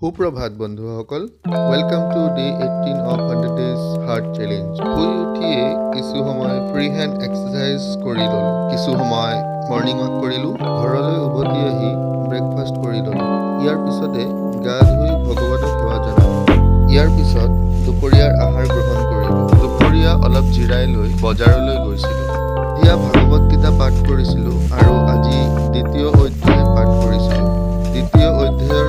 সুপ্ৰভাত বন্ধুসকল, welcome to day 18 of 100 days heart challenge. শুই উঠিয়ে কিছু সময় ফ্ৰী হেণ্ড এক্সাৰচাইজ কৰি ল'লোঁ। কিছু সময় মৰ্ণিং ৱাক কৰিলোঁ। ঘৰলৈ উভতি আহি ব্ৰেকফাষ্ট কৰি ল'লোঁ। ইয়াৰ পিছতে গা ধুই ভগৱানক সেৱা জনালোঁ। ইয়াৰ পিছত দুপৰীয়াৰ আহাৰ গ্ৰহণ কৰিলোঁ। দুপৰীয়া অলপ জিৰাই লৈ বজাৰলৈ গৈছিলোঁ। এতিয়া ভাগৱত গীতা পাঠ কৰিছিলোঁ আৰু আজি দ্বিতীয় অধ্যায় পাঠ কৰিছিলোঁ। দ্বিতীয় অধ্যায়ৰ